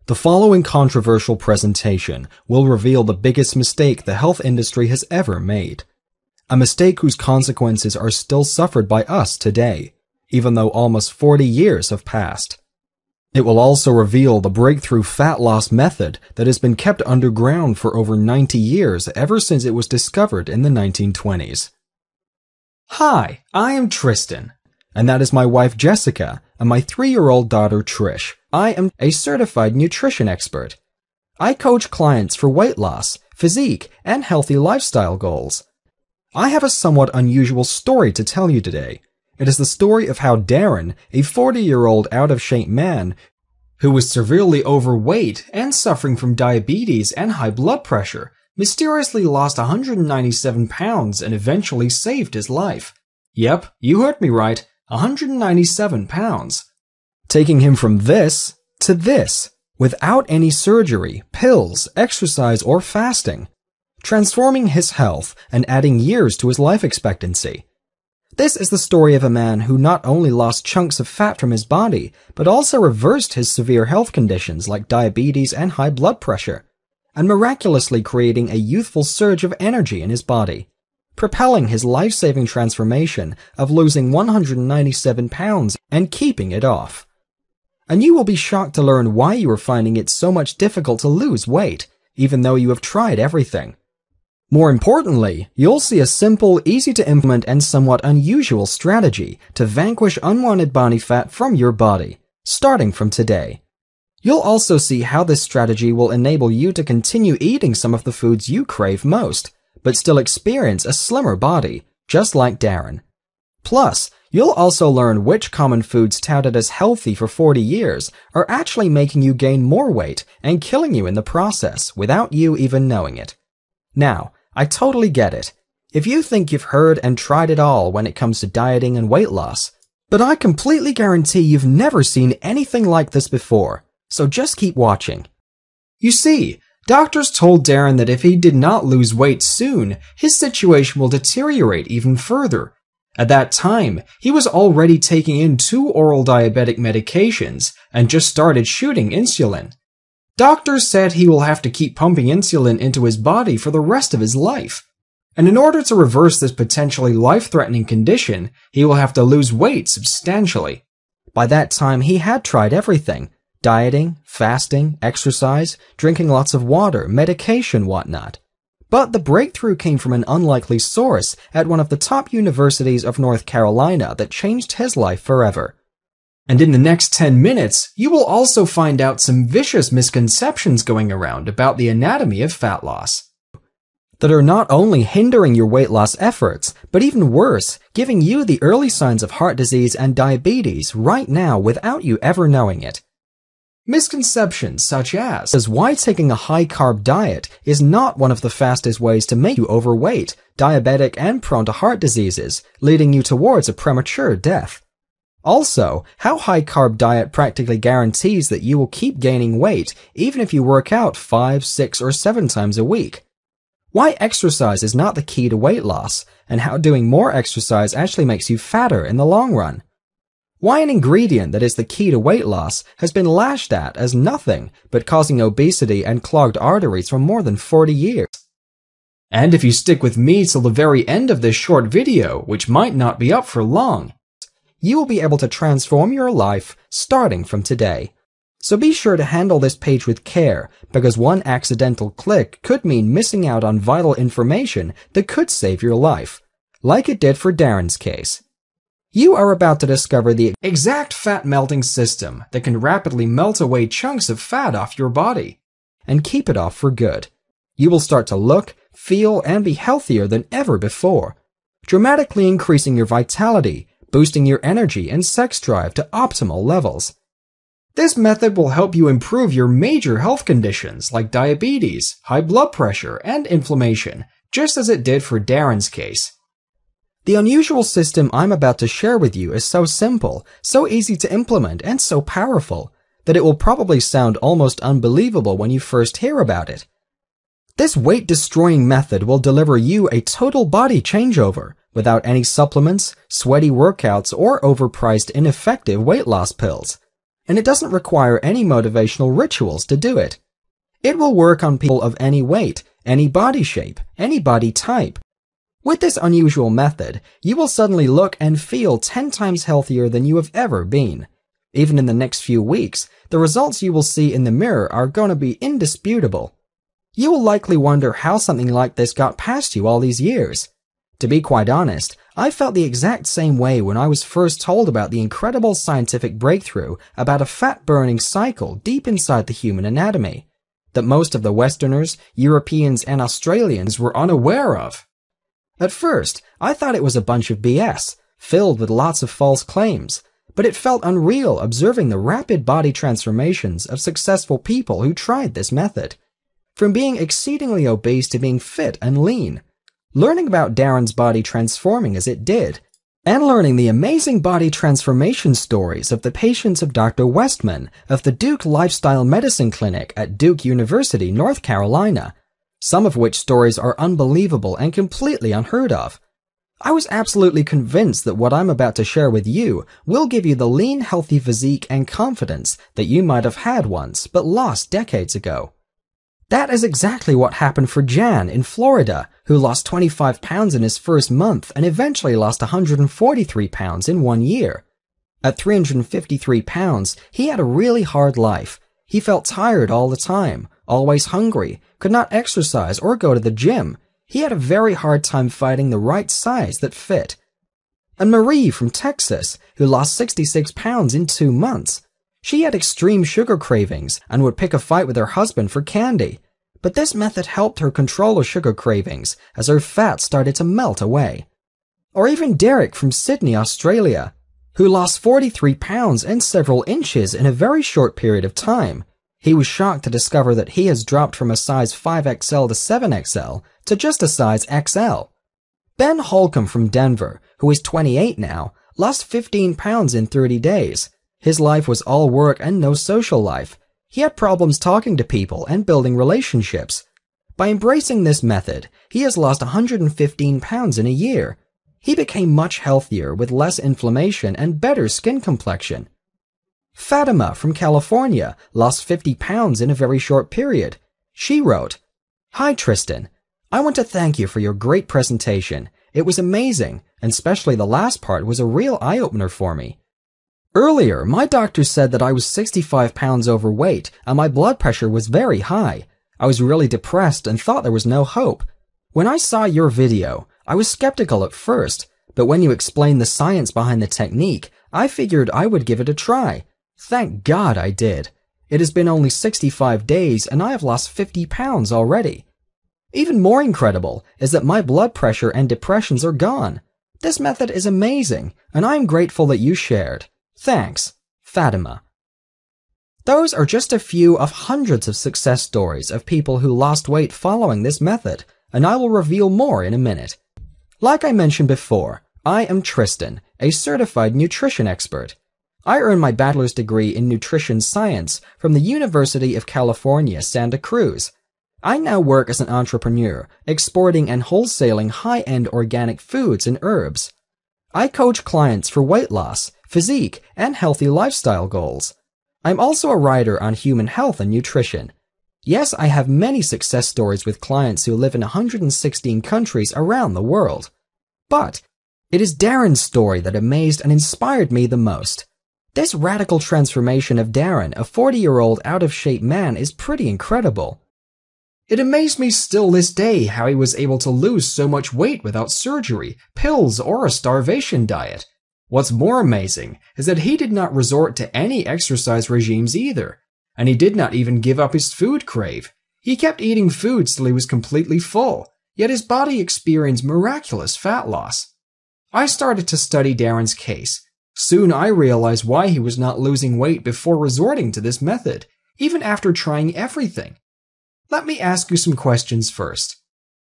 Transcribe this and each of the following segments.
The following controversial presentation will reveal the biggest mistake the health industry has ever made. A mistake whose consequences are still suffered by us today, even though almost 40 years have passed. It will also reveal the breakthrough fat loss method that has been kept underground for over 90 years ever since it was discovered in the 1920s. Hi, I am Tristan, and that is my wife Jessica and my 3-year-old daughter Trish. I am a certified nutrition expert. I coach clients for weight loss, physique, and healthy lifestyle goals. I have a somewhat unusual story to tell you today. It is the story of how Darren, a 40-year-old out-of-shape man who was severely overweight and suffering from diabetes and high blood pressure, mysteriously lost 197 pounds and eventually saved his life. Yep, you heard me right, 197 pounds. Taking him from this to this, without any surgery, pills, exercise, or fasting, transforming his health and adding years to his life expectancy. This is the story of a man who not only lost chunks of fat from his body, but also reversed his severe health conditions like diabetes and high blood pressure, and miraculously creating a youthful surge of energy in his body, propelling his life-saving transformation of losing 197 pounds and keeping it off. And you will be shocked to learn why you are finding it so much difficult to lose weight, even though you have tried everything. More importantly, you'll see a simple, easy-to-implement, and somewhat unusual strategy to vanquish unwanted body fat from your body, starting from today. You'll also see how this strategy will enable you to continue eating some of the foods you crave most, but still experience a slimmer body, just like Darren. Plus, you'll also learn which common foods touted as healthy for 40 years are actually making you gain more weight and killing you in the process without you even knowing it. Now, I totally get it. If you think you've heard and tried it all when it comes to dieting and weight loss, but I completely guarantee you've never seen anything like this before, so just keep watching. You see, doctors told Darren that if he did not lose weight soon, his situation will deteriorate even further. At that time, he was already taking in 2 oral diabetic medications and just started shooting insulin. Doctors said he will have to keep pumping insulin into his body for the rest of his life. And in order to reverse this potentially life-threatening condition, he will have to lose weight substantially. By that time, he had tried everything: dieting, fasting, exercise, drinking lots of water, medication, whatnot. But the breakthrough came from an unlikely source at one of the top universities of North Carolina that changed his life forever. And in the next 10 minutes, you will also find out some vicious misconceptions going around about the anatomy of fat loss that are not only hindering your weight loss efforts, but even worse, giving you the early signs of heart disease and diabetes right now without you ever knowing it. Misconceptions such as why taking a high-carb diet is not one of the fastest ways to make you overweight, diabetic, and prone to heart diseases, leading you towards a premature death. Also, how high-carb diet practically guarantees that you will keep gaining weight even if you work out 5, 6, or 7 times a week. Why exercise is not the key to weight loss, and how doing more exercise actually makes you fatter in the long run. Why an ingredient that is the key to weight loss has been lashed at as nothing but causing obesity and clogged arteries for more than 40 years. And if you stick with me till the very end of this short video, which might not be up for long, you will be able to transform your life starting from today. So be sure to handle this page with care, because one accidental click could mean missing out on vital information that could save your life, like it did for Darren's case. You are about to discover the exact fat melting system that can rapidly melt away chunks of fat off your body and keep it off for good. You will start to look, feel, and be healthier than ever before, dramatically increasing your vitality, boosting your energy and sex drive to optimal levels. This method will help you improve your major health conditions like diabetes, high blood pressure, and inflammation, just as it did for Darren's case. The unusual system I'm about to share with you is so simple, so easy to implement, and so powerful that it will probably sound almost unbelievable when you first hear about it. This weight-destroying method will deliver you a total body changeover without any supplements, sweaty workouts, or overpriced ineffective weight loss pills. and it doesn't require any motivational rituals to do it. It will work on people of any weight, any body shape, any body type. With this unusual method, you will suddenly look and feel 10 times healthier than you have ever been. Even in the next few weeks, the results you will see in the mirror are going to be indisputable. You will likely wonder how something like this got past you all these years. To be quite honest, I felt the exact same way when I was first told about the incredible scientific breakthrough about a fat-burning cycle deep inside the human anatomy, that most of the Westerners, Europeans, and Australians were unaware of. At first, I thought it was a bunch of BS, filled with lots of false claims, but it felt unreal observing the rapid body transformations of successful people who tried this method. From being exceedingly obese to being fit and lean. Learning about Darren's body transforming as it did, and learning the amazing body transformation stories of the patients of Dr. Westman of the Duke Lifestyle Medicine Clinic at Duke University, North Carolina, some of which stories are unbelievable and completely unheard of. I was absolutely convinced that what I'm about to share with you will give you the lean, healthy physique and confidence that you might have had once but lost decades ago. That is exactly what happened for Jan in Florida, who lost 25 pounds in his first month and eventually lost 143 pounds in 1 year. At 353 pounds, he had a really hard life. He felt tired all the time, always hungry, could not exercise or go to the gym. He had a very hard time finding the right size that fit. And Marie from Texas, who lost 66 pounds in 2 months. She had extreme sugar cravings and would pick a fight with her husband for candy. But this method helped her control her sugar cravings as her fat started to melt away. Or even Derek from Sydney, Australia, who lost 43 pounds and several inches in a very short period of time. He was shocked to discover that he has dropped from a size 5XL to 7XL to just a size XL. Ben Holcomb from Denver, who is 28 now, lost 15 pounds in 30 days. His life was all work and no social life. He had problems talking to people and building relationships. By embracing this method, he has lost 115 pounds in a year. He became much healthier with less inflammation and better skin complexion. Fatima from California lost 50 pounds in a very short period. She wrote, "Hi Tristan, I want to thank you for your great presentation. It was amazing, and especially the last part was a real eye-opener for me. Earlier, my doctor said that I was 65 pounds overweight and my blood pressure was very high. I was really depressed and thought there was no hope. When I saw your video, I was skeptical at first, but when you explained the science behind the technique, I figured I would give it a try. Thank God I did. It has been only 65 days and I have lost 50 pounds already. Even more incredible is that my blood pressure and depressions are gone. This method is amazing, and I am grateful that you shared. Thanks, Fatima." Those are just a few of hundreds of success stories of people who lost weight following this method, and I will reveal more in a minute. Like I mentioned before, I am Tristan, a certified nutrition expert. I earned my bachelor's degree in nutrition science from the University of California, Santa Cruz. I now work as an entrepreneur, exporting and wholesaling high-end organic foods and herbs. I coach clients for weight loss, physique, and healthy lifestyle goals. I'm also a writer on human health and nutrition. Yes, I have many success stories with clients who live in 116 countries around the world. But it is Darren's story that amazed and inspired me the most. This radical transformation of Darren, a 40-year-old out-of-shape man, is pretty incredible. It amazed me still this day how he was able to lose so much weight without surgery, pills, or a starvation diet. What's more amazing is that he did not resort to any exercise regimes either, and he did not even give up his food crave. He kept eating foods till he was completely full, yet his body experienced miraculous fat loss. I started to study Darren's case. Soon I realized why he was not losing weight before resorting to this method, even after trying everything. Let me ask you some questions first.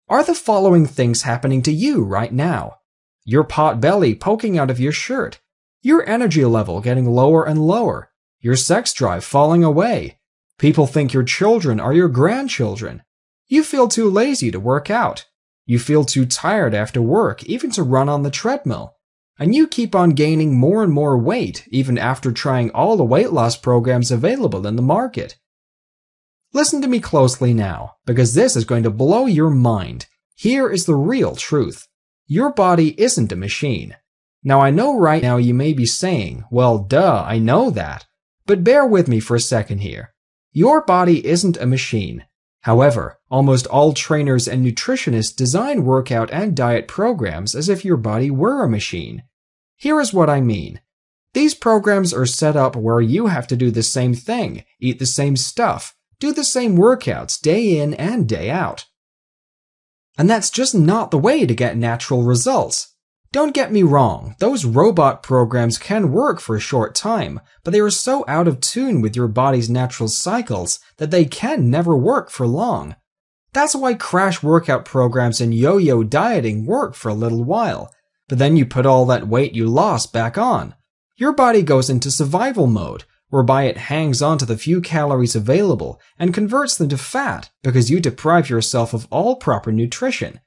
Are the following things happening to you right now? Your pot belly poking out of your shirt, your energy level getting lower and lower, your sex drive falling away. People think your children are your grandchildren. You feel too lazy to work out. You feel too tired after work even to run on the treadmill. and you keep on gaining more and more weight even after trying all the weight loss programs available in the market. Listen to me closely now, because this is going to blow your mind. Here is the real truth. Your body isn't a machine. Now I know right now you may be saying, well duh, I know that. But bear with me for a second here. Your body isn't a machine. However, almost all trainers and nutritionists design workout and diet programs as if your body were a machine. Here is what I mean. These programs are set up where you have to do the same thing, eat the same stuff, do the same workouts day in and day out. And that's just not the way to get natural results. Don't get me wrong, those robot programs can work for a short time, but they are so out of tune with your body's natural cycles that they can never work for long. That's why crash workout programs and yo-yo dieting work for a little while, but then you put all that weight you lost back on. Your body goes into survival mode, whereby it hangs on to the few calories available and converts them to fat because you deprive yourself of all proper nutrition.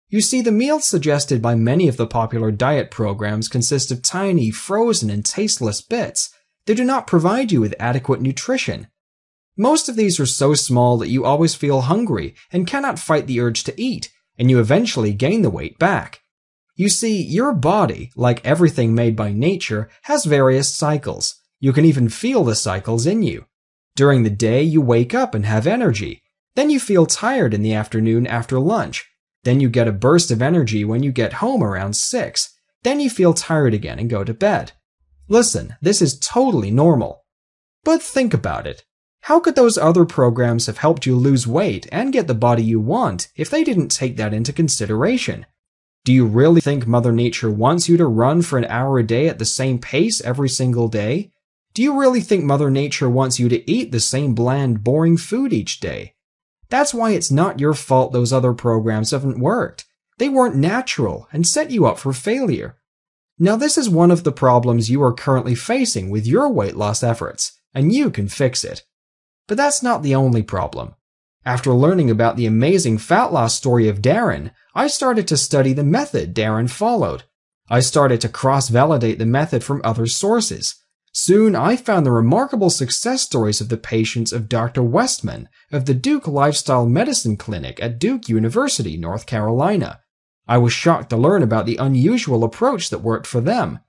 You see, the meals suggested by many of the popular diet programs consist of tiny, frozen, and tasteless bits. They do not provide you with adequate nutrition. Most of these are so small that you always feel hungry and cannot fight the urge to eat, and you eventually gain the weight back. You see, your body, like everything made by nature, has various cycles. You can even feel the cycles in you. During the day, you wake up and have energy. Then you feel tired in the afternoon after lunch. Then you get a burst of energy when you get home around 6. Then you feel tired again and go to bed. Listen, this is totally normal. But think about it. How could those other programs have helped you lose weight and get the body you want if they didn't take that into consideration? Do you really think Mother Nature wants you to run for an hour a day at the same pace every single day? Do you really think Mother Nature wants you to eat the same bland, boring food each day? That's why it's not your fault those other programs haven't worked. They weren't natural and set you up for failure. Now this is one of the problems you are currently facing with your weight loss efforts, and you can fix it. But that's not the only problem. After learning about the amazing fat loss story of Darren, I started to study the method Darren followed. I started to cross-validate the method from other sources. Soon, I found the remarkable success stories of the patients of Dr. Westman of the Duke Lifestyle Medicine Clinic at Duke University, North Carolina. I was shocked to learn about the unusual approach that worked for them.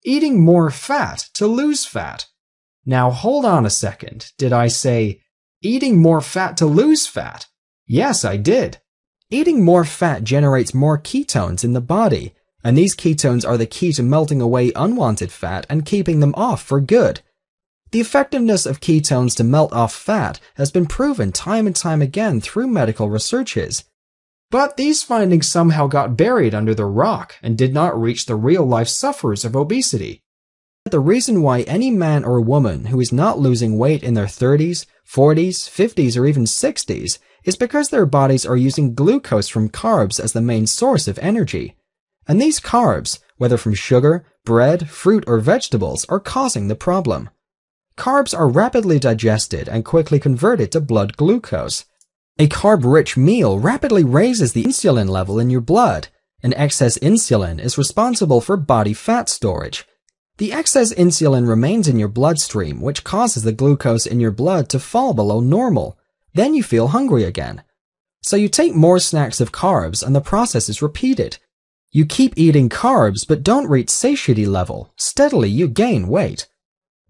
Eating more fat to lose fat. Now hold on a second. Did I say eating more fat to lose fat? Yes, I did. Eating more fat generates more ketones in the body. And these ketones are the key to melting away unwanted fat and keeping them off for good. The effectiveness of ketones to melt off fat has been proven time and time again through medical researches. But these findings somehow got buried under the rock and did not reach the real-life sufferers of obesity. The reason why any man or woman who is not losing weight in their 30s, 40s, 50s, or even 60s is because their bodies are using glucose from carbs as the main source of energy. And these carbs, whether from sugar, bread, fruit, or vegetables, are causing the problem. Carbs are rapidly digested and quickly converted to blood glucose. A carb-rich meal rapidly raises the insulin level in your blood, and excess insulin is responsible for body fat storage. The excess insulin remains in your bloodstream, which causes the glucose in your blood to fall below normal. Then you feel hungry again. So you take more snacks of carbs and the process is repeated. You keep eating carbs but don't reach satiety level. Steadily you gain weight.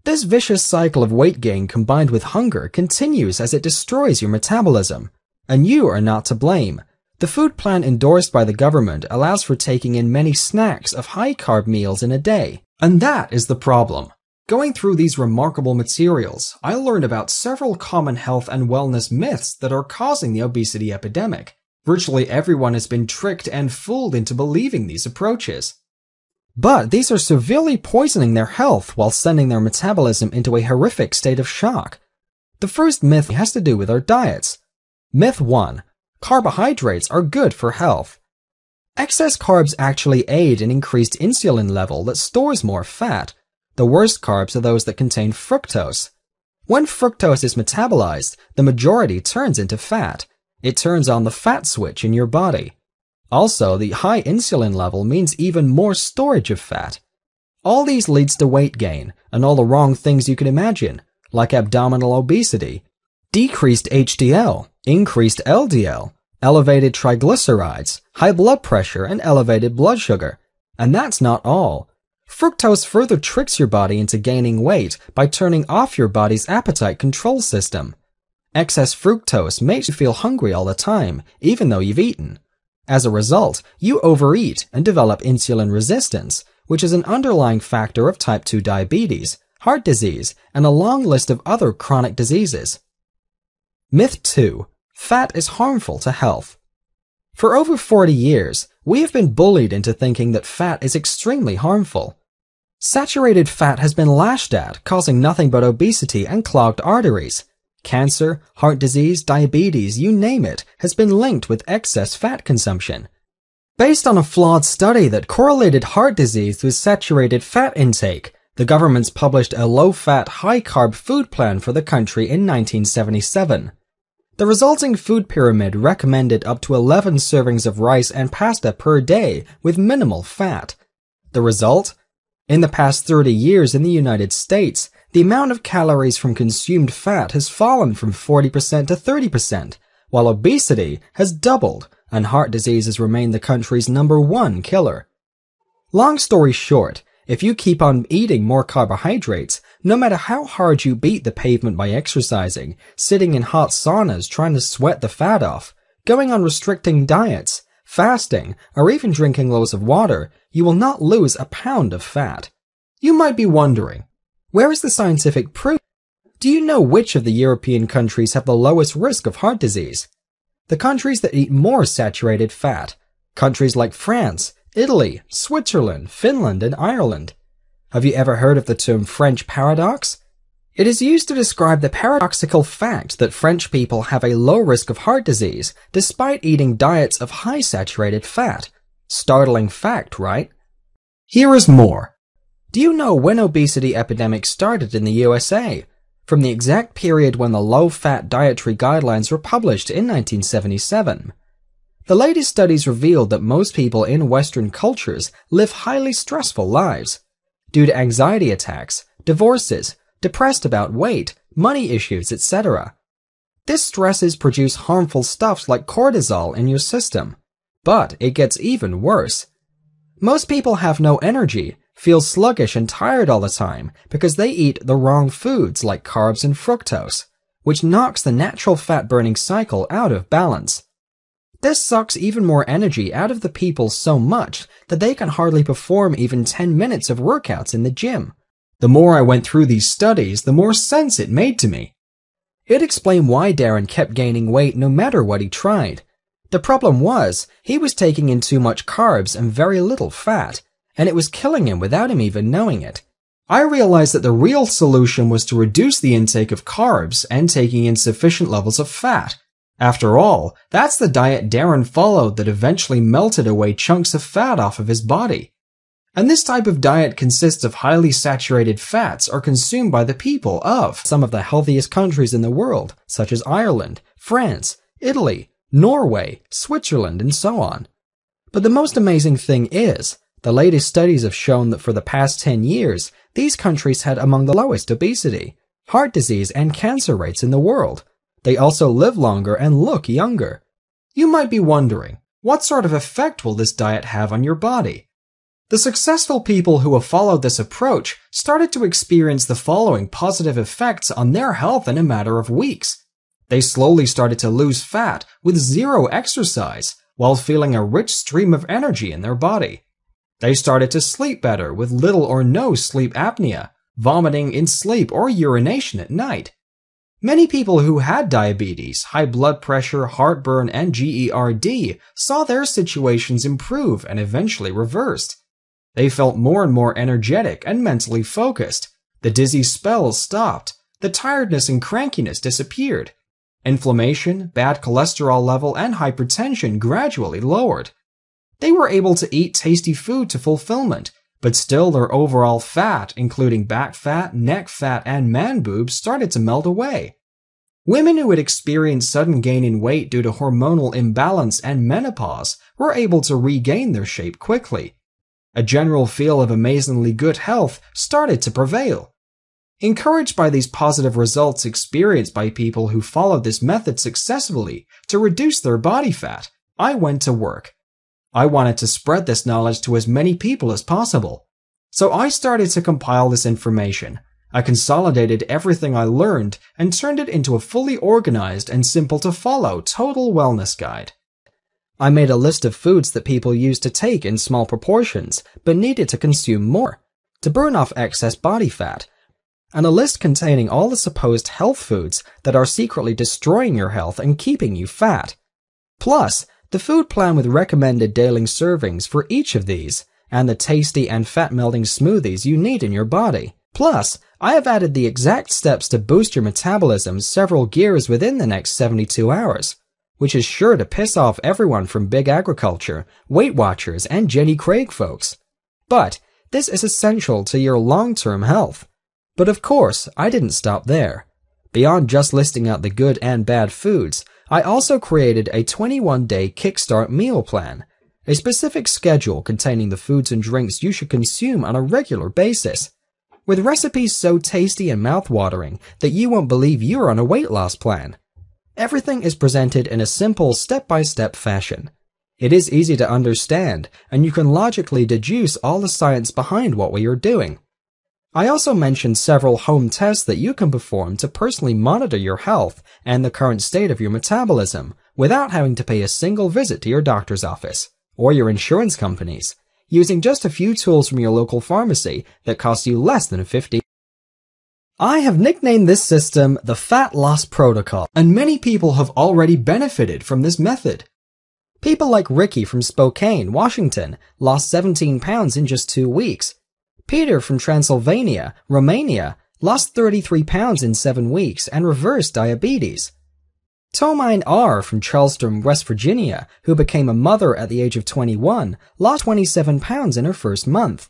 This vicious cycle of weight gain combined with hunger continues as it destroys your metabolism. And you are not to blame. The food plan endorsed by the government allows for taking in many snacks of high-carb meals in a day. And that is the problem. Going through these remarkable materials, I learned about several common health and wellness myths that are causing the obesity epidemic. Virtually everyone has been tricked and fooled into believing these approaches. But these are severely poisoning their health while sending their metabolism into a horrific state of shock. The first myth has to do with our diets. Myth 1. Carbohydrates are good for health. Excess carbs actually aid in increased insulin level that stores more fat. The worst carbs are those that contain fructose. When fructose is metabolized, the majority turns into fat. It turns on the fat switch in your body. Also, the high insulin level means even more storage of fat. All these leads to weight gain and all the wrong things you can imagine, like abdominal obesity, decreased HDL, increased LDL, elevated triglycerides, high blood pressure, and elevated blood sugar. And that's not all. Fructose further tricks your body into gaining weight by turning off your body's appetite control system. Excess fructose makes you feel hungry all the time, even though you've eaten. As a result, you overeat and develop insulin resistance, which is an underlying factor of type 2 diabetes, heart disease, and a long list of other chronic diseases. Myth 2. Fat is harmful to health. For over 40 years, we have been bullied into thinking that fat is extremely harmful. Saturated fat has been lashed at, causing nothing but obesity and clogged arteries. Cancer, heart disease, diabetes, you name it, has been linked with excess fat consumption. Based on a flawed study that correlated heart disease with saturated fat intake, the governments published a low-fat, high-carb food plan for the country in 1977. The resulting food pyramid recommended up to 11 servings of rice and pasta per day with minimal fat. The result? In the past 30 years in the United States, the amount of calories from consumed fat has fallen from 40% to 30%, while obesity has doubled and heart disease has remained the country's #1 killer. Long story short, if you keep on eating more carbohydrates, no matter how hard you beat the pavement by exercising, sitting in hot saunas trying to sweat the fat off, going on restricting diets, fasting, or even drinking loads of water, you will not lose a pound of fat. You might be wondering, where is the scientific proof? Do you know which of the European countries have the lowest risk of heart disease? The countries that eat more saturated fat. Countries like France, Italy, Switzerland, Finland, and Ireland. Have you ever heard of the term French paradox? It is used to describe the paradoxical fact that French people have a low risk of heart disease despite eating diets of high saturated fat. Startling fact, right? Here is more. Do you know when obesity epidemic started in the USA? From the exact period when the low-fat dietary guidelines were published in 1977. The latest studies revealed that most people in Western cultures live highly stressful lives. Due to anxiety attacks, divorces, depressed about weight, money issues, etc. This stresses produce harmful stuffs like cortisol in your system. But it gets even worse. Most people have no energy, feel sluggish and tired all the time because they eat the wrong foods like carbs and fructose, which knocks the natural fat-burning cycle out of balance. This sucks even more energy out of the people so much that they can hardly perform even 10 minutes of workouts in the gym. The more I went through these studies, the more sense it made to me. It explained why Darren kept gaining weight no matter what he tried. The problem was, he was taking in too much carbs and very little fat, and it was killing him without him even knowing it. I realized that the real solution was to reduce the intake of carbs and taking in sufficient levels of fat. After all, that's the diet Darren followed that eventually melted away chunks of fat off of his body. And this type of diet consists of highly saturated fats are consumed by the people of some of the healthiest countries in the world, such as Ireland, France, Italy, Norway, Switzerland, and so on. But the most amazing thing is, the latest studies have shown that for the past 10 years, these countries had among the lowest obesity, heart disease, and cancer rates in the world. They also live longer and look younger. You might be wondering, what sort of effect will this diet have on your body? The successful people who have followed this approach started to experience the following positive effects on their health in a matter of weeks. They slowly started to lose fat with zero exercise while feeling a rich stream of energy in their body. They started to sleep better with little or no sleep apnea, vomiting in sleep or urination at night. Many people who had diabetes, high blood pressure, heartburn, and GERD saw their situations improve and eventually reversed. They felt more and more energetic and mentally focused. The dizzy spells stopped. The tiredness and crankiness disappeared. Inflammation, bad cholesterol level, and hypertension gradually lowered. They were able to eat tasty food to fulfillment, but still their overall fat, including back fat, neck fat, and man boobs, started to melt away. Women who had experienced sudden gain in weight due to hormonal imbalance and menopause were able to regain their shape quickly. A general feel of amazingly good health started to prevail. Encouraged by these positive results experienced by people who followed this method successfully to reduce their body fat, I went to work. I wanted to spread this knowledge to as many people as possible. So I started to compile this information. I consolidated everything I learned and turned it into a fully organized and simple to follow total wellness guide. I made a list of foods that people used to take in small proportions but needed to consume more to burn off excess body fat, and a list containing all the supposed health foods that are secretly destroying your health and keeping you fat. Plus, the food plan with recommended daily servings for each of these, and the tasty and fat-melting smoothies you need in your body. Plus, I have added the exact steps to boost your metabolism several gears within the next 72 hours, which is sure to piss off everyone from Big Agriculture, Weight Watchers, and Jenny Craig folks. But this is essential to your long-term health. But of course, I didn't stop there. Beyond just listing out the good and bad foods, I also created a 21-day Kickstart meal plan, a specific schedule containing the foods and drinks you should consume on a regular basis, with recipes so tasty and mouth-watering that you won't believe you're on a weight loss plan. Everything is presented in a simple step-by-step fashion. It is easy to understand, and you can logically deduce all the science behind what we are doing. I also mentioned several home tests that you can perform to personally monitor your health and the current state of your metabolism without having to pay a single visit to your doctor's office or your insurance companies, using just a few tools from your local pharmacy that cost you less than $50. I have nicknamed this system the Fat Loss Protocol, and many people have already benefited from this method. People like Ricky from Spokane, Washington, lost 17 pounds in just 2 weeks. Peter from Transylvania, Romania, lost 33 pounds in 7 weeks and reversed diabetes. Tomine R. from Charleston, West Virginia, who became a mother at the age of 21, lost 27 pounds in her first month.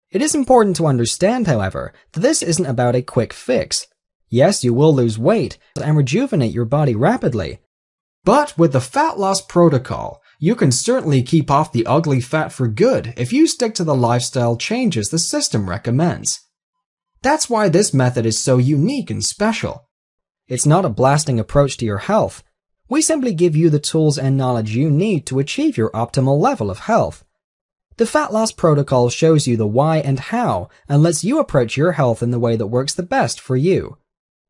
It is important to understand, however, that this isn't about a quick fix. Yes, you will lose weight and rejuvenate your body rapidly. But with the Fat Loss Protocol, you can certainly keep off the ugly fat for good if you stick to the lifestyle changes the system recommends. That's why this method is so unique and special. It's not a blasting approach to your health. We simply give you the tools and knowledge you need to achieve your optimal level of health. The Fat Loss Protocol shows you the why and how and lets you approach your health in the way that works the best for you.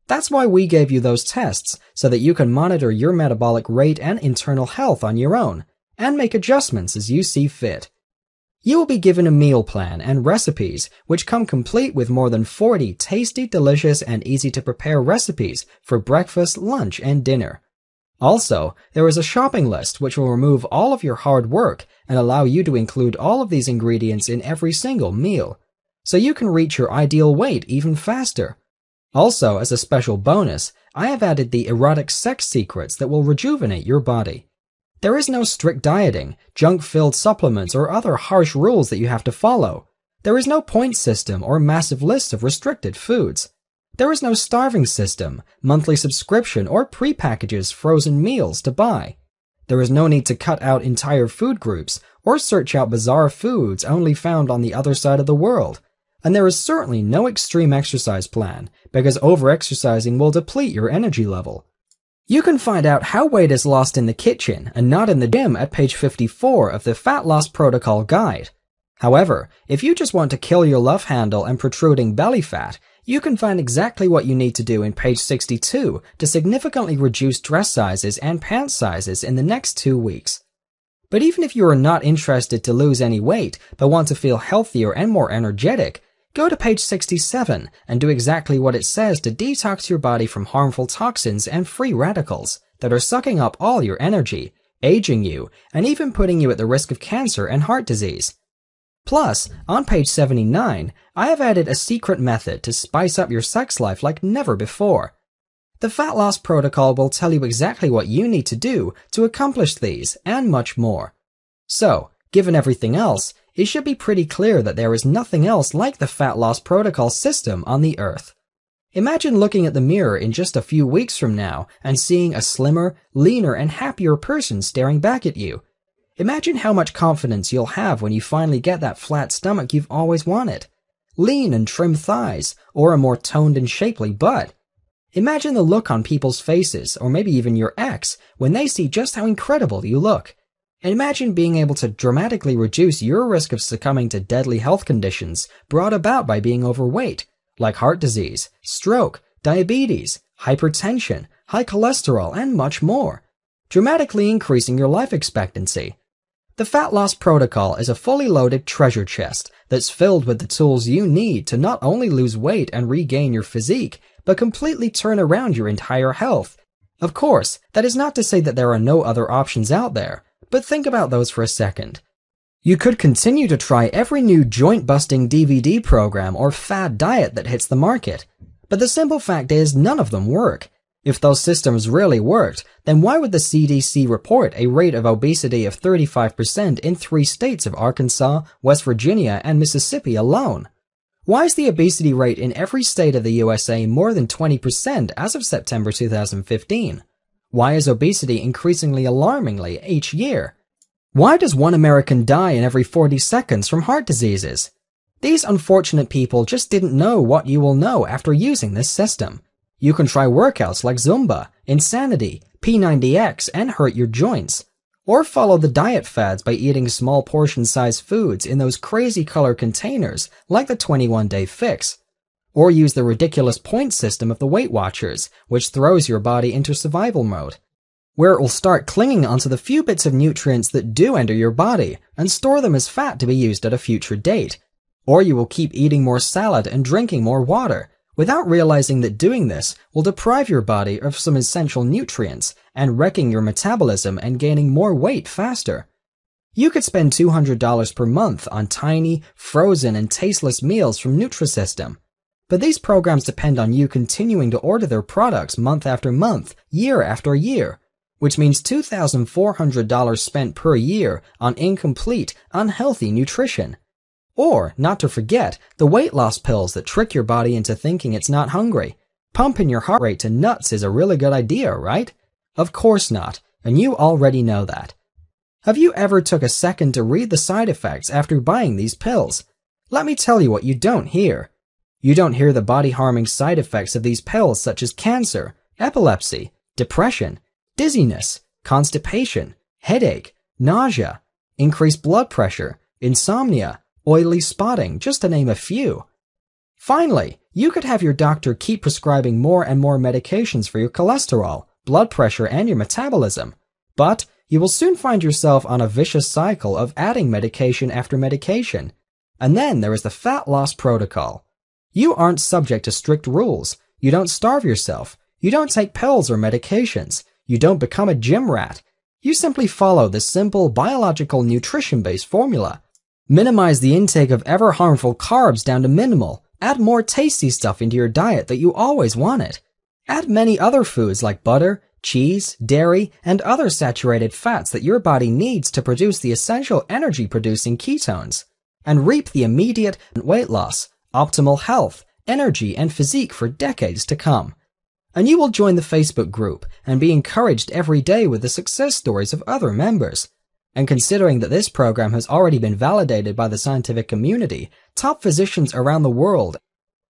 That's why we gave you those tests, so that you can monitor your metabolic rate and internal health on your own, and make adjustments as you see fit. You will be given a meal plan and recipes, which come complete with more than 40 tasty, delicious, and easy-to-prepare recipes for breakfast, lunch, and dinner. Also, there is a shopping list which will remove all of your hard work and allow you to include all of these ingredients in every single meal, so you can reach your ideal weight even faster. Also, as a special bonus, I have added the erotic sex secrets that will rejuvenate your body. There is no strict dieting, junk-filled supplements, or other harsh rules that you have to follow. There is no point system or massive list of restricted foods. There is no starving system, monthly subscription, or pre-packages frozen meals to buy. There is no need to cut out entire food groups or search out bizarre foods only found on the other side of the world. And there is certainly no extreme exercise plan, because over-exercising will deplete your energy level. You can find out how weight is lost in the kitchen and not in the gym at page 54 of the Fat Loss Protocol Guide. However, if you just want to kill your love handle and protruding belly fat, you can find exactly what you need to do in page 62 to significantly reduce dress sizes and pant sizes in the next 2 weeks. But even if you are not interested to lose any weight but want to feel healthier and more energetic, go to page 67 and do exactly what it says to detox your body from harmful toxins and free radicals that are sucking up all your energy, aging you, and even putting you at the risk of cancer and heart disease. Plus, on page 79, I have added a secret method to spice up your sex life like never before. The Fat Loss Protocol will tell you exactly what you need to do to accomplish these and much more. So, given everything else, it should be pretty clear that there is nothing else like the Fat Loss Protocol system on the earth. Imagine looking at the mirror in just a few weeks from now and seeing a slimmer, leaner, and happier person staring back at you. Imagine how much confidence you'll have when you finally get that flat stomach you've always wanted, lean and trim thighs, or a more toned and shapely butt. Imagine the look on people's faces, or maybe even your ex, when they see just how incredible you look. And imagine being able to dramatically reduce your risk of succumbing to deadly health conditions brought about by being overweight, like heart disease, stroke, diabetes, hypertension, high cholesterol, and much more, dramatically increasing your life expectancy. The Fat Loss Protocol is a fully loaded treasure chest that's filled with the tools you need to not only lose weight and regain your physique, but completely turn around your entire health. Of course, that is not to say that there are no other options out there, but think about those for a second. You could continue to try every new joint-busting DVD program or fad diet that hits the market, but the simple fact is none of them work. If those systems really worked, then why would the CDC report a rate of obesity of 35% in 3 states of Arkansas, West Virginia, and Mississippi alone? Why is the obesity rate in every state of the USA more than 20% as of September 2015? Why is obesity increasingly alarmingly each year? Why does 1 American die in every 40 seconds from heart diseases? These unfortunate people just didn't know what you will know after using this system. You can try workouts like Zumba, Insanity, P90X, and hurt your joints. Or follow the diet fads by eating small portion-sized foods in those crazy color containers like the 21-day fix. Or use the ridiculous point system of the Weight Watchers, which throws your body into survival mode, where it will start clinging onto the few bits of nutrients that do enter your body and store them as fat to be used at a future date. Or you will keep eating more salad and drinking more water, without realizing that doing this will deprive your body of some essential nutrients and wrecking your metabolism and gaining more weight faster. You could spend $200 per month on tiny, frozen, and tasteless meals from Nutrisystem. But these programs depend on you continuing to order their products month after month, year after year, which means $2,400 spent per year on incomplete, unhealthy nutrition. Or, not to forget, the weight loss pills that trick your body into thinking it's not hungry. Pumping your heart rate to nuts is a really good idea, right? Of course not, and you already know that. Have you ever took a second to read the side effects after buying these pills? Let me tell you what you don't hear. You don't hear the body-harming side effects of these pills such as cancer, epilepsy, depression, dizziness, constipation, headache, nausea, increased blood pressure, insomnia, oily spotting, just to name a few. Finally, you could have your doctor keep prescribing more and more medications for your cholesterol, blood pressure, and your metabolism, but you will soon find yourself on a vicious cycle of adding medication after medication. And then there is the Fat Loss Protocol. You aren't subject to strict rules. You don't starve yourself. You don't take pills or medications. You don't become a gym rat. You simply follow the simple biological nutrition-based formula. Minimize the intake of ever harmful carbs down to minimal. Add more tasty stuff into your diet that you always wanted. Add many other foods like butter, cheese, dairy, and other saturated fats that your body needs to produce the essential energy-producing ketones, and reap the immediate weight loss, optimal health, energy, and physique for decades to come. And you will join the Facebook group and be encouraged every day with the success stories of other members. And considering that this program has already been validated by the scientific community, top physicians around the world,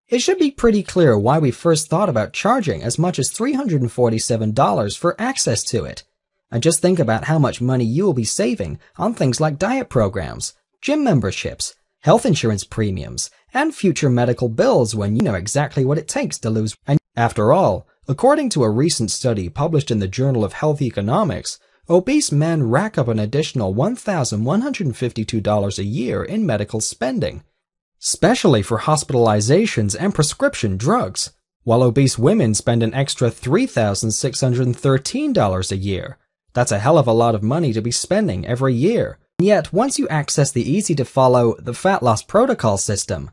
it should be pretty clear why we first thought about charging as much as $347 for access to it. And just think about how much money you will be saving on things like diet programs, gym memberships, health insurance premiums, and future medical bills when you know exactly what it takes to lose. And after all, according to a recent study published in the Journal of Health Economics, obese men rack up an additional $1,152 a year in medical spending, especially for hospitalizations and prescription drugs, while obese women spend an extra $3,613 a year. That's a hell of a lot of money to be spending every year. Yet, once you access the easy-to-follow the Fat Loss Protocol system,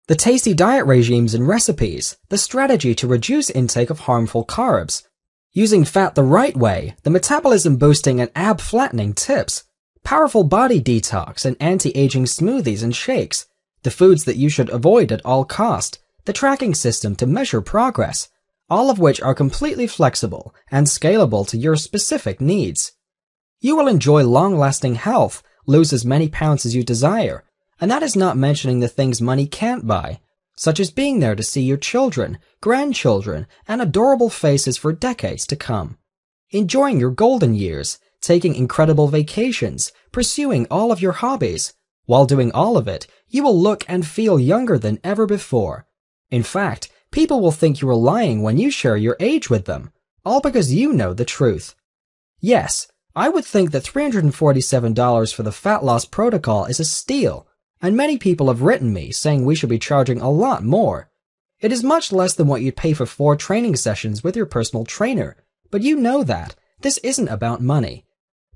the tasty diet regimes and recipes, the strategy to reduce intake of harmful carbs, using fat the right way, the metabolism-boosting and ab-flattening tips, powerful body detox and anti-aging smoothies and shakes, the foods that you should avoid at all cost, the tracking system to measure progress, all of which are completely flexible and scalable to your specific needs. You will enjoy long-lasting health, lose as many pounds as you desire, and that is not mentioning the things money can't buy, such as being there to see your children, grandchildren, and adorable faces for decades to come. Enjoying your golden years, taking incredible vacations, pursuing all of your hobbies. While doing all of it, you will look and feel younger than ever before. In fact, people will think you are lying when you share your age with them, all because you know the truth. Yes, I would think that $347 for the fat loss protocol is a steal, and many people have written me saying we should be charging a lot more. It is much less than what you'd pay for 4 training sessions with your personal trainer, but you know that. This isn't about money.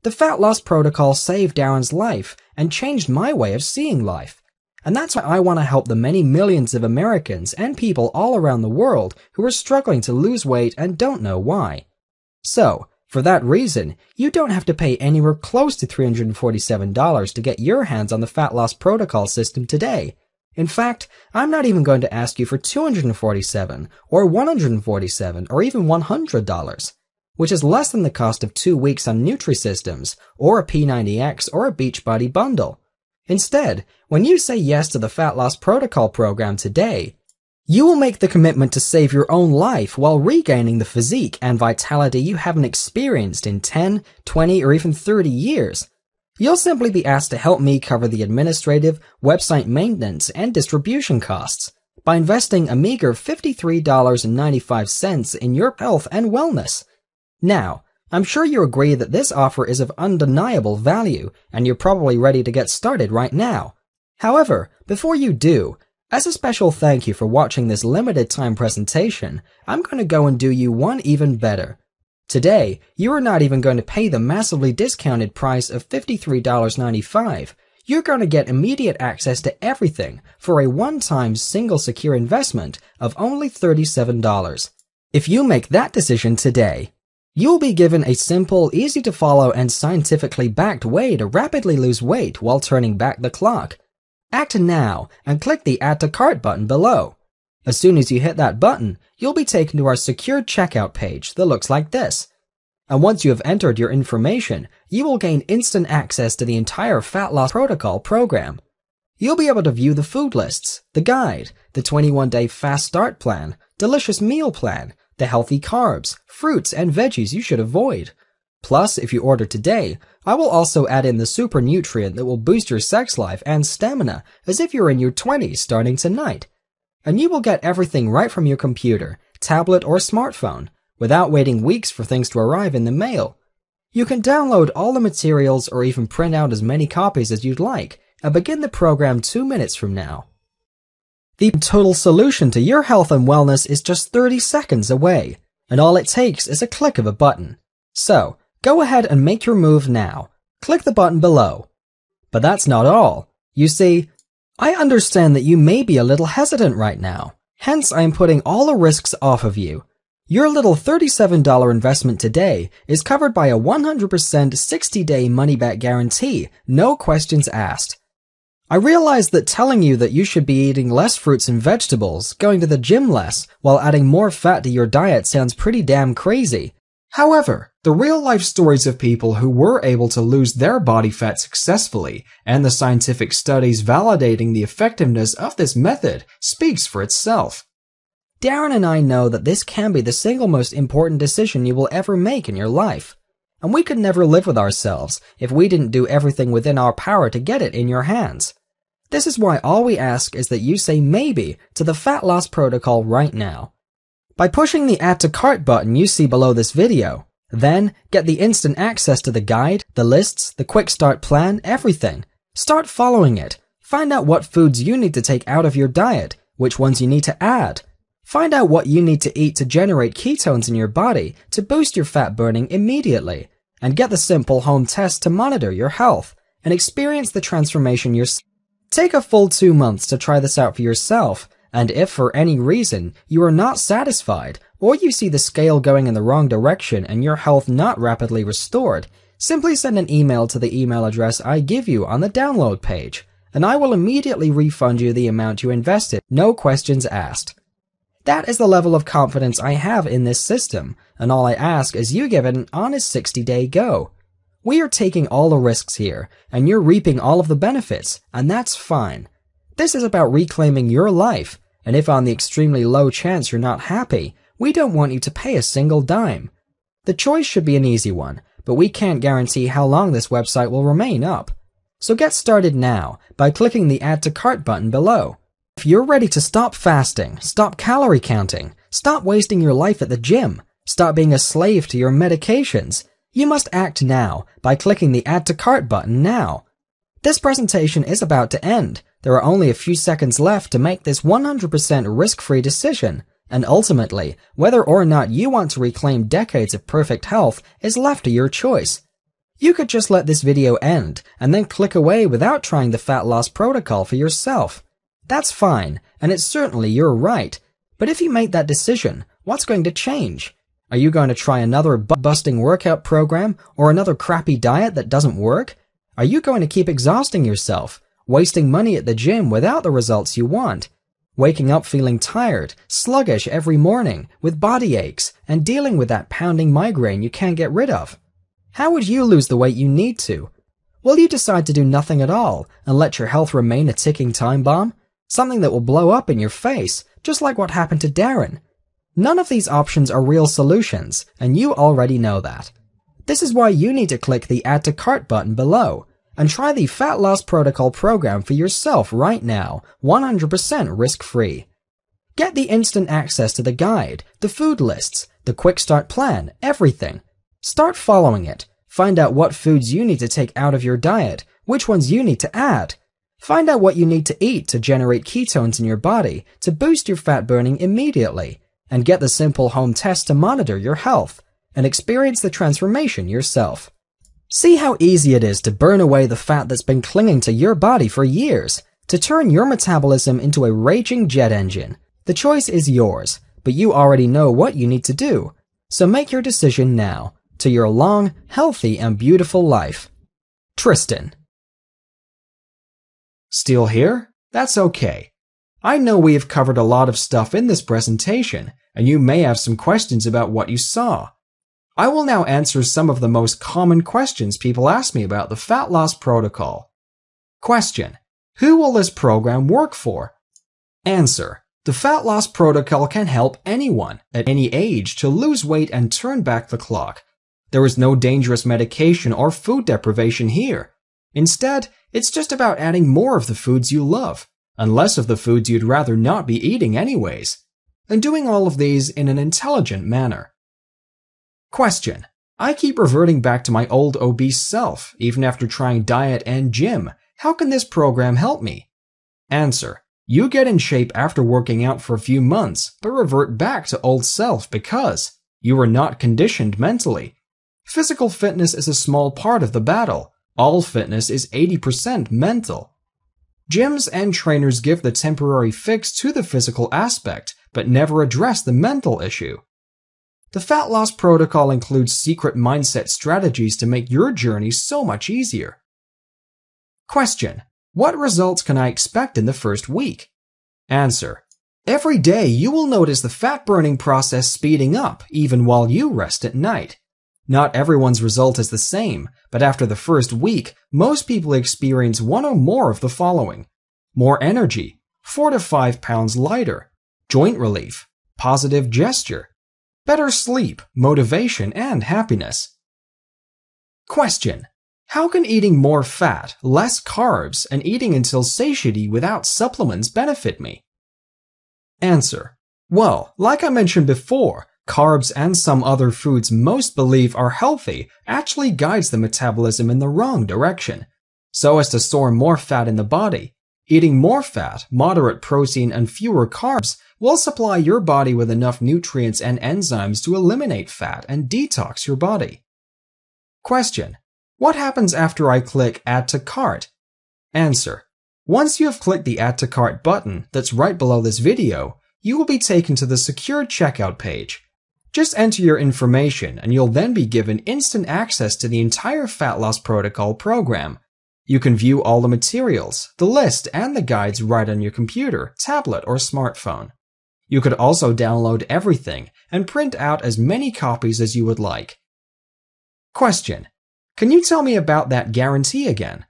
The fat loss protocol saved Darren's life and changed my way of seeing life. And that's why I want to help the many millions of Americans and people all around the world who are struggling to lose weight and don't know why. So, for that reason, you don't have to pay anywhere close to $347 to get your hands on the fat loss protocol system today. In fact, I'm not even going to ask you for $247 or $147 or even $100, which is less than the cost of 2 weeks on Nutrisystems or a P90X or a Beachbody bundle. Instead, when you say yes to the Fat Loss Protocol program today, you will make the commitment to save your own life while regaining the physique and vitality you haven't experienced in 10, 20, or even 30 years. You'll simply be asked to help me cover the administrative, website maintenance, and distribution costs by investing a meager $53.95 in your health and wellness. Now, I'm sure you agree that this offer is of undeniable value, and you're probably ready to get started right now. However, before you do, as a special thank you for watching this limited time presentation, I'm going to go and do you one even better. Today, you are not even going to pay the massively discounted price of $53.95. You're going to get immediate access to everything for a one-time single secure investment of only $37. If you make that decision today, you'll be given a simple, easy-to-follow, and scientifically backed way to rapidly lose weight while turning back the clock. Act now and click the Add to Cart button below. As soon as you hit that button, you'll be taken to our secured checkout page that looks like this. And once you have entered your information, you will gain instant access to the entire Fat Loss Protocol program. You'll be able to view the food lists, the guide, the 21-day fast start plan, delicious meal plan, the healthy carbs, fruits, and veggies you should avoid. Plus, if you order today, I will also add in the super nutrient that will boost your sex life and stamina as if you're in your 20s starting tonight. And you will get everything right from your computer, tablet, or smartphone, without waiting weeks for things to arrive in the mail. You can download all the materials or even print out as many copies as you'd like, and begin the program 2 minutes from now. The total solution to your health and wellness is just 30 seconds away, and all it takes is a click of a button. So, go ahead and make your move now. Click the button below. But that's not all. You see, I understand that you may be a little hesitant right now. Hence, I am putting all the risks off of you. Your little $37 investment today is covered by a 100% 60-day money-back guarantee, no questions asked. I realize that telling you that you should be eating less fruits and vegetables, going to the gym less, while adding more fat to your diet sounds pretty damn crazy. However, the real-life stories of people who were able to lose their body fat successfully, and the scientific studies validating the effectiveness of this method, speaks for itself. Darren and I know that this can be the single most important decision you will ever make in your life, and we could never live with ourselves if we didn't do everything within our power to get it in your hands. This is why all we ask is that you say maybe to the Fat Loss Protocol right now. By pushing the Add to Cart button you see below this video, then get the instant access to the guide, the lists, the quick start plan, everything. Start following it. Find out what foods you need to take out of your diet, which ones you need to add. Find out what you need to eat to generate ketones in your body to boost your fat burning immediately, and get the simple home test to monitor your health and experience the transformation yourself. Take a full 2 months to try this out for yourself, and if for any reason you are not satisfied or you see the scale going in the wrong direction and your health not rapidly restored, simply send an email to the email address I give you on the download page, and I will immediately refund you the amount you invested, no questions asked. That is the level of confidence I have in this system, and all I ask is you give it an honest 60-day go. We are taking all the risks here, and you're reaping all of the benefits, and that's fine. This is about reclaiming your life, and if on the extremely low chance you're not happy, we don't want you to pay a single dime. The choice should be an easy one, but we can't guarantee how long this website will remain up. So get started now by clicking the Add to Cart button below. If you're ready to stop fasting, stop calorie counting, stop wasting your life at the gym, stop being a slave to your medications, you must act now by clicking the Add to Cart button now. This presentation is about to end. There are only a few seconds left to make this 100% risk-free decision, and ultimately, whether or not you want to reclaim decades of perfect health is left to your choice. You could just let this video end and then click away without trying the fat loss protocol for yourself. That's fine, and it's certainly your right. But if you make that decision, what's going to change? Are you going to try another busting workout program or another crappy diet that doesn't work? Are you going to keep exhausting yourself, wasting money at the gym without the results you want? Waking up feeling tired, sluggish every morning, with body aches, and dealing with that pounding migraine you can't get rid of? How would you lose the weight you need to? Will you decide to do nothing at all and let your health remain a ticking time bomb? Something that will blow up in your face, just like what happened to Darren. None of these options are real solutions, and you already know that. This is why you need to click the Add to Cart button below and try the Fat Loss Protocol program for yourself right now, 100% risk-free. Get the instant access to the guide, the food lists, the quick start plan, everything. Start following it. Find out what foods you need to take out of your diet, which ones you need to add. Find out what you need to eat to generate ketones in your body to boost your fat burning immediately, and get the simple home test to monitor your health, and experience the transformation yourself. See how easy it is to burn away the fat that's been clinging to your body for years, to turn your metabolism into a raging jet engine. The choice is yours, but you already know what you need to do. So make your decision now, to your long, healthy, and beautiful life. Tristan. Still here? That's okay. I know we have covered a lot of stuff in this presentation, and you may have some questions about what you saw. I will now answer some of the most common questions people ask me about the Fat Loss Protocol. Question: who will this program work for? Answer: the Fat Loss Protocol can help anyone at any age to lose weight and turn back the clock. There is no dangerous medication or food deprivation here. Instead, it's just about adding more of the foods you love, and less of the foods you'd rather not be eating anyways, and doing all of these in an intelligent manner. Question: I keep reverting back to my old obese self, even after trying diet and gym. How can this program help me? Answer: you get in shape after working out for a few months, but revert back to old self because you are not conditioned mentally. Physical fitness is a small part of the battle. All fitness is 80% mental. Gyms and trainers give the temporary fix to the physical aspect, but never address the mental issue. The Fat Loss Protocol includes secret mindset strategies to make your journey so much easier. Question: what results can I expect in the first week? Answer: every day you will notice the fat burning process speeding up, even while you rest at night. Not everyone's result is the same, but after the first week, most people experience one or more of the following: more energy, 4 to 5 pounds lighter, joint relief, positive gesture, better sleep, motivation, and happiness. Question: how can eating more fat, less carbs, and eating until satiety without supplements benefit me? Answer: well, like I mentioned before, carbs and some other foods most believe are healthy actually guides the metabolism in the wrong direction, so as to store more fat in the body. Eating more fat, moderate protein, and fewer carbs will supply your body with enough nutrients and enzymes to eliminate fat and detox your body. Question: what happens after I click Add to Cart? Answer: once you have clicked the Add to Cart button that's right below this video, you will be taken to the secure checkout page. Just enter your information and you'll then be given instant access to the entire Fat Loss Protocol program. You can view all the materials, the list, and the guides right on your computer, tablet, or smartphone. You could also download everything and print out as many copies as you would like. Question: Can you tell me about that guarantee again?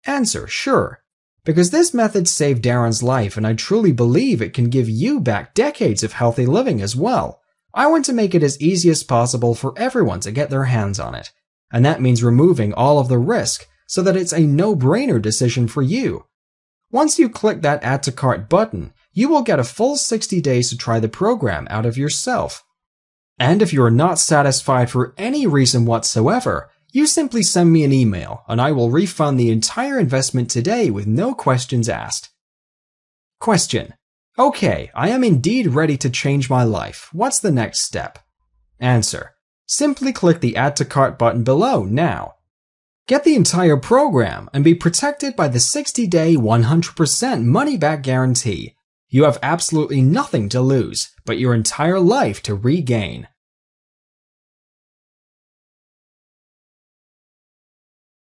Answer: Sure. Because this method saved Darren's life and I truly believe it can give you back decades of healthy living as well. I want to make it as easy as possible for everyone to get their hands on it. And that means removing all of the risk so that it's a no-brainer decision for you. Once you click that Add to Cart button, you will get a full 60 days to try the program out of yourself. And if you are not satisfied for any reason whatsoever, you simply send me an email and I will refund the entire investment today with no questions asked. Question: Okay, I am indeed ready to change my life. What's the next step? Answer: Simply click the Add to Cart button below now. Get the entire program and be protected by the 60-day 100% money-back guarantee. You have absolutely nothing to lose, but your entire life to regain.